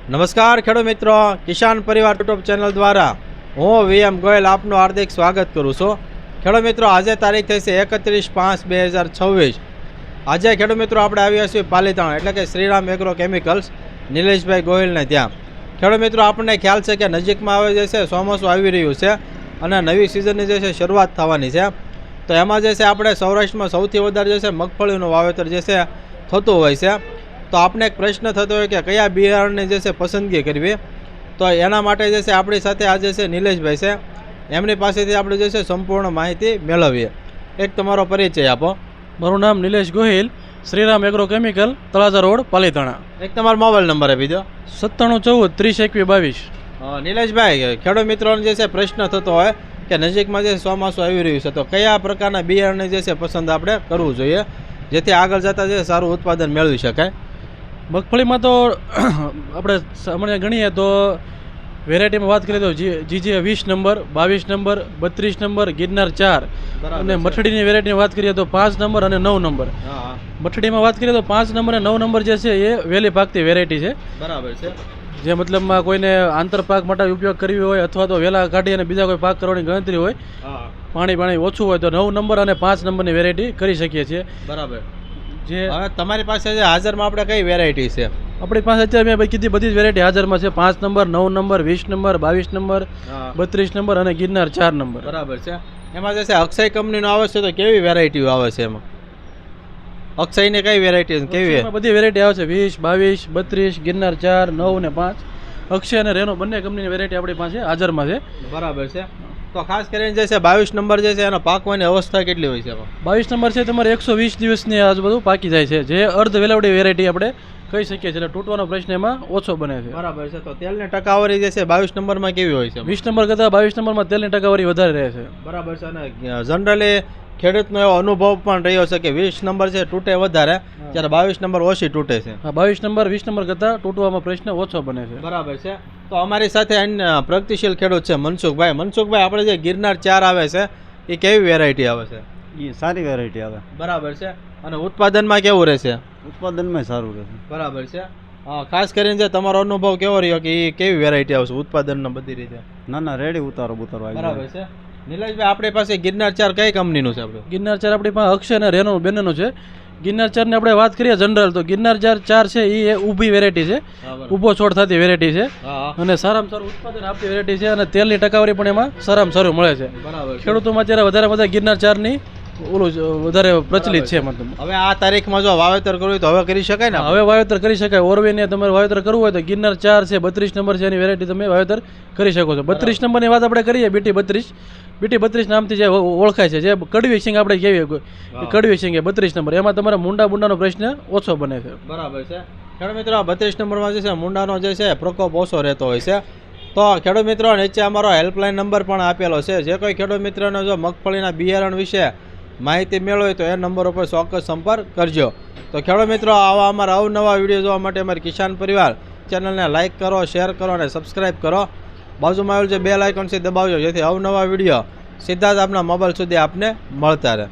નમસ્કાર ખેડૂત મિત્રો, કિસાન પરિવાર યુટ્યુબ ચેનલ દ્વારા હું VM ગોયલ આપનું હાર્દિક સ્વાગત કરું છું. ખેડૂત મિત્રો, આજે તારીખ થઈ છે 31/5/2026. આજે ખેડૂત મિત્રો આપણે આવ્યા છીએ પાલીતાણા, એટલે કે શ્રીરામ એગ્રો કેમિકલ્સ નિલેશભાઈ ગોયલને ત્યાં. ખેડૂત મિત્રો, આપણને ખ્યાલ છે કે નજીકમાં આવે જે છે ચોમાસું આવી રહ્યું છે અને નવી સિઝનની જે છે શરૂઆત થવાની છે. તો એમાં જે છે આપણે સૌરાષ્ટ્રમાં સૌથી વધારે જે છે મગફળીનું વાવેતર જે છે થતું હોય છે. તો આપણે એક પ્રશ્ન થતો હોય કે કયા બિયારણની જે છે પસંદગી કરવી. તો એના માટે જે છે આપણી સાથે આજે છે નિલેશભાઈ છે, એમની પાસેથી આપણે જે છે સંપૂર્ણ માહિતી મેળવીએ. એક તમારો પરિચય આપો. મારું નામ Nilesh Gohil, Shriram agro chemical, Talaja road, Palitana. એક તમારો મોબાઈલ નંબર આપી દો. 9714302122. નિલેશભાઈ, ખેડૂત મિત્રોને જે છે પ્રશ્ન થતો હોય કે નજીકમાં જે ચોમાસું આવી રહ્યું છે તો કયા પ્રકારના બિયારણની જે છે પસંદ આપણે કરવું જોઈએ જેથી આગળ જતાં જે સારું ઉત્પાદન મેળવી શકાય. મગફળીમાં તો આપણે સામાન્ય ગણીએ તો વેરાયટીમાં વાત કરીએ તો GJ 20 number, 22 number, 32 number, Girnar 4 અને મઠડીની વેરાયટીની વાત કરીએ તો 5 નંબર અને 9 નંબર. મઠડીમાં વાત કરીએ તો 5 નંબર અને 9 નંબર જે છે એ વહેલી પાકતી વેરાયટી છે. બરાબર છે. જે મતલબમાં કોઈને આંતર પાક માટે ઉપયોગ કરવી હોય અથવા તો વહેલા કાઢી અને બીજા કોઈ પાક કરવાની ગણતરી હોય, પાણી ઓછું હોય તો 9 નંબર અને 5 નંબરની વેરાયટી કરી શકીએ છીએ. બરાબર. જે હવે તમારી પાસે જે હાજરમાં આપણે કઈ વેરાયટી છે? આપણી પાસે અત્યારે મેં કીધી બધી જ વેરાયટી હાજરમાં છે. 5 number, 9 number, 20 number, 22 number, 32 number અને ગિરનાર 4 નંબર. બરાબર છે. એમાં જે છે અક્ષય કંપનીનો આવે છે તો કેવી વેરાયટીઓ આવે છે એમાં? અક્ષયની કઈ વેરાયટી કેવી? બધી વેરાયટી આવે છે 20, 22, 32, ગિરનાર 4, 9 ને 5. અક્ષય અને રેનો બંને કંપનીની વેરાયટી આપણી પાસે હાજરમાં છે. બરાબર છે. તો ખાસ કરીને જે છે 22 નંબર જે છે એનો પાકવાની અવસ્થા કેટલી હોય છે એમાં? 22 નંબર છે તમારે 120 દિવસની આજુબાજુ પાકી જાય છે, જે અર્ધ વેલાવડી વેરાયટી આપણે કહી શકીએ છીએ, એટલે તૂટવાનો પ્રશ્ન એમાં ઓછો બને છે. બરાબર છે. તો તેલની ટકાવારી જે છે 22 નંબરમાં કેવી હોય છે? 20 નંબર કરતાં 22 નંબરમાં તેલની ટકાવારી વધારે રહે છે. બરાબર છે. અને જનરલી ખેડૂતનો એવો અનુભવ પણ રહ્યો છે કે 20 નંબર છે તૂટે વધારે, જ્યારે 22 નંબર ઓછી તૂટે છે. 22 નંબર 20 નંબર કરતાં તૂટવામાં પ્રશ્ન ઓછો બને છે. બરાબર છે. તો અમારી સાથે અન્ય પ્રગતિશીલ ખેડૂત છે મનસુખભાઈ. મનસુખભાઈ, આપણે જે ગિરનાર 4 આવે છે એ કેવી વેરાયટી આવે છે? એ સારી વેરાયટી આવે. બરાબર છે. અને ઉત્પાદનમાં કેવું રહેશે? ઉત્પાદનમાં સારું રહેશે. બરાબર છે. ખાસ કરીને જે તમારો અનુભવ કેવો રહ્યો કે એ કેવી વેરાયટી આવશે ઉત્પાદનનો બધી રીતે? ના રેડી ઉતારો બરાબર છે. નિલેશભાઈ, આપણી પાસે ગિરનાર 4 કઈ કંપનીનું છે? આપણે ગિરનાર 4 આપણી પાસે અક્ષય અને રેનો બંનેનું છે. ગિરનાર 4 ની આપણે વાત કરીએ જનરલ તો ગિરનાર 4 છે એ ઊભી વેરાયટી છે, ઊભો છોડ થતી વેરાયટી છે અને સારામાં સારું ઉત્પાદન આપતી વેરાયટી છે અને તેલની ટકાવારી પણ એમાં સારામાં સારું મળે છે. ખેડૂતોમાં અત્યારે વધારે ગિરનાર 4 ની ઓલું વધારે પ્રચલિત છે. મતલબ હવે આ તારીખમાં જો વાવેતર કરવું હોય તો હવે કરી શકાય ને? હવે વાવેતર કરી શકાય. ઓરવેને તમારે વાવેતર કરવું હોય તો ગિરનાર 4 છે, 32 નંબર છે, એની વેરાયટી તમે વાવેતર કરી શકો છો. 32 નંબરની વાત આપણે કરીએ, BT 32 નામથી જે ઓળખાય છે, જે કડવી સિંગ આપણે કહેવીએ કડવી સિંગ એ 32 નંબર, એમાં તમારે મુંડાનો પ્રશ્ન ઓછો બને છે. બરાબર છે. ખેડૂત મિત્રો, 32 નંબરમાં જે છે મુંડાનો જે છે પ્રકોપ ઓછો રહેતો હોય છે. તો ખેડૂત મિત્રો, નીચે અમારો હેલ્પલાઇન નંબર પણ આપેલો છે. જે કોઈ ખેડૂત મિત્રનો જો મગફળીના બિયારણ વિશે માહિતી મેળવે તો એ નંબર ઉપર ચોક્કસ સંપર્ક કરજો. તો ખેડૂત મિત્રો, આવા અમારા અવનવા વિડીયો જોવા માટે અમારી કિસાન પરિવાર ચેનલને લાઇક કરો, શેર કરો અને સબસ્ક્રાઈબ કરો. બાજુમાં આવેલું જે બેલ આઇકોન છે દબાવજો, જેથી અવનવા વિડીયો સીધા જ આપણા મોબાઈલ સુધી આપને મળતા રહે.